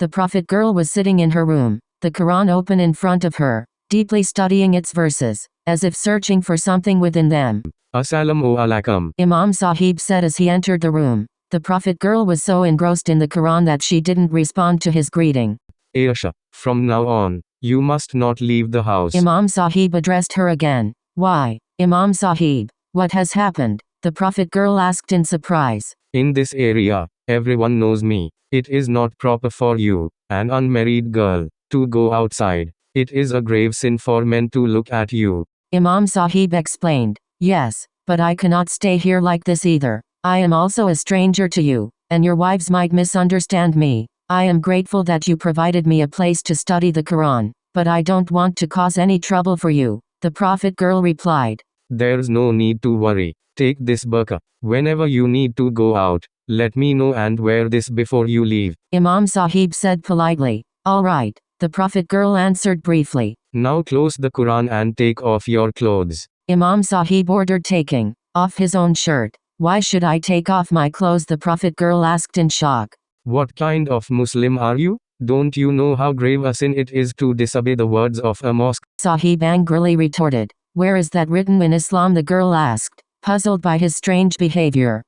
The prophet girl was sitting in her room, the Quran open in front of her, deeply studying its verses, as if searching for something within them. Assalamu alaikum. Imam Sahib said as he entered the room. The prophet girl was so engrossed in the Quran that she didn't respond to his greeting. Aisha, from now on, you must not leave the house. Imam Sahib addressed her again. Why, Imam Sahib? What has happened? The prophet girl asked in surprise. In this area, everyone knows me. It is not proper for you, an unmarried girl, to go outside. It is a grave sin for men to look at you. Imam Sahib explained. Yes, but I cannot stay here like this either. I am also a stranger to you, and your wives might misunderstand me. I am grateful that you provided me a place to study the Quran, but I don't want to cause any trouble for you, the prophet girl replied. There's no need to worry. Take this burqa. Whenever you need to go out, let me know and wear this before you leave. Imam Sahib said politely. All right, the prophet girl answered briefly. Now close the Quran and take off your clothes. Imam Sahib ordered taking off his own shirt. Why should I take off my clothes? The prophet girl asked in shock. What kind of Muslim are you? Don't you know how grave a sin it is to disobey the words of a mosque? Sahib angrily retorted. Where is that written in Islam? The girl asked, puzzled by his strange behavior.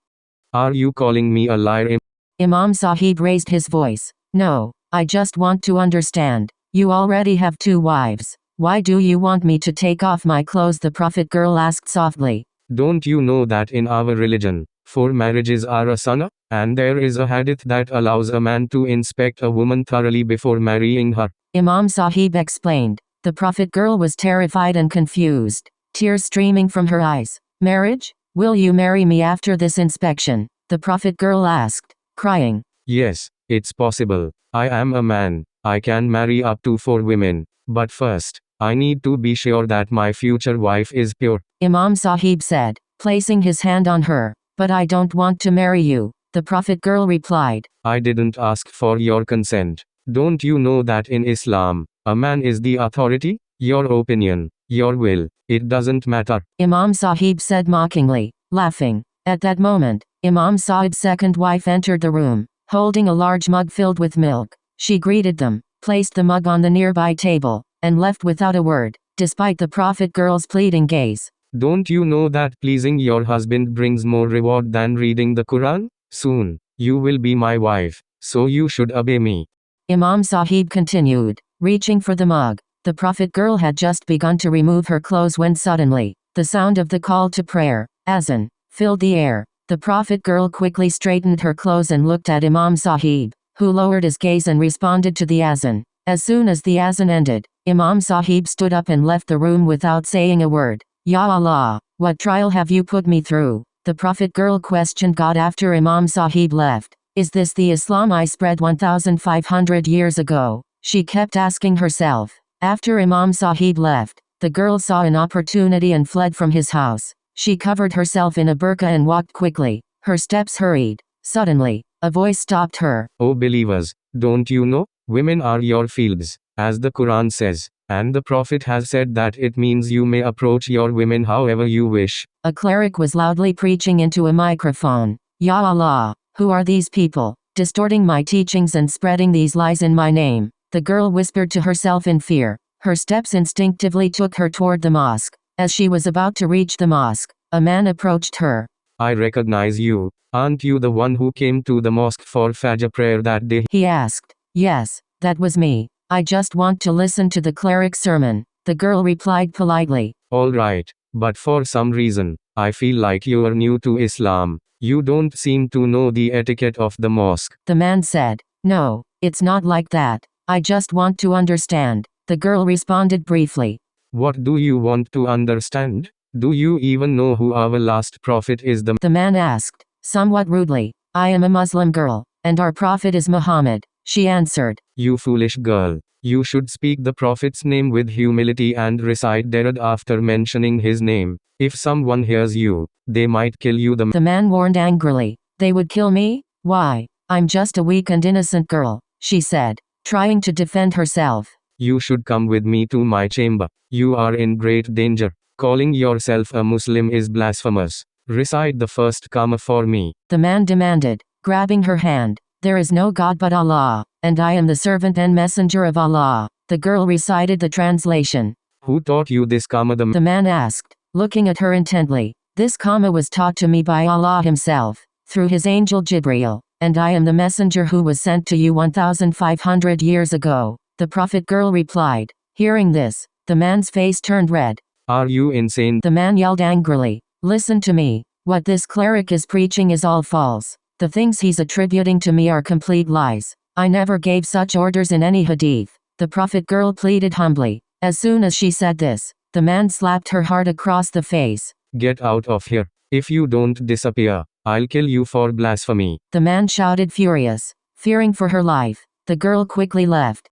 Are you calling me a liar? Imam Sahib raised his voice. No, I just want to understand. You already have 2 wives. Why do you want me to take off my clothes? The prophet girl asked softly. Don't you know that in our religion, 4 marriages are a sunnah, and there is a hadith that allows a man to inspect a woman thoroughly before marrying her? Imam Sahib explained. The prophet girl was terrified and confused, tears streaming from her eyes. Marriage? Will you marry me after this inspection? The prophet girl asked, crying. Yes, it's possible. I am a man. I can marry up to 4 women. But first, I need to be sure that my future wife is pure. Imam Sahib said, placing his hand on her. But I don't want to marry you, the prophet girl replied. I didn't ask for your consent. Don't you know that in Islam, a man is the authority? Your opinion, your will, it doesn't matter. Imam Sahib said mockingly, laughing. At that moment, Imam Sahib's second wife entered the room, holding a large mug filled with milk. She greeted them, placed the mug on the nearby table, and left without a word, despite the prophet girl's pleading gaze. Don't you know that pleasing your husband brings more reward than reading the Quran? Soon, you will be my wife, so you should obey me. Imam Sahib continued, reaching for the mug. The prophet girl had just begun to remove her clothes when suddenly, the sound of the call to prayer, azan, filled the air. The prophet girl quickly straightened her clothes and looked at Imam Sahib, who lowered his gaze and responded to the azan. As soon as the azan ended, Imam Sahib stood up and left the room without saying a word. Ya Allah, what trial have you put me through? The prophet girl questioned God after Imam Sahib left. Is this the Islam I spread 1,500 years ago? She kept asking herself. After Imam Sahib left, the girl saw an opportunity and fled from his house. She covered herself in a burqa and walked quickly. Her steps hurried. Suddenly, a voice stopped her. O believers, don't you know? Women are your fields, as the Quran says. And the Prophet has said that it means you may approach your women however you wish. A cleric was loudly preaching into a microphone. Ya Allah, who are these people, distorting my teachings and spreading these lies in my name? The girl whispered to herself in fear. Her steps instinctively took her toward the mosque. As she was about to reach the mosque, a man approached her. I recognize you. Aren't you the one who came to the mosque for Fajr prayer that day? He asked. Yes, that was me. I just want to listen to the cleric's sermon, the girl replied politely. All right, but for some reason, I feel like you are new to Islam. You don't seem to know the etiquette of the mosque. The man said. No, it's not like that. I just want to understand, the girl responded briefly. What do you want to understand? Do you even know who our last prophet is? The man asked, somewhat rudely. I am a Muslim girl, and our prophet is Muhammad, she answered. You foolish girl. You should speak the prophet's name with humility and recite Darad after mentioning his name. If someone hears you, they might kill you. The man warned angrily. They would kill me? Why? I'm just a weak and innocent girl, she said, trying to defend herself. You should come with me to my chamber. You are in great danger. Calling yourself a Muslim is blasphemous. Recite the first kalma for me. The man demanded, grabbing her hand. There is no God but Allah, and I am the servant and messenger of Allah. The girl recited the translation. Who taught you this, The man asked, looking at her intently. This comma was taught to me by Allah himself, through his angel Jibreel, and I am the messenger who was sent to you 1,500 years ago. The prophet girl replied. Hearing this, the man's face turned red. Are you insane? The man yelled angrily. Listen to me. What this cleric is preaching is all false. The things he's attributing to me are complete lies. I never gave such orders in any hadith. The prophet girl pleaded humbly. As soon as she said this, the man slapped her hard across the face. Get out of here. If you don't disappear, I'll kill you for blasphemy. The man shouted furious, fearing for her life. The girl quickly left.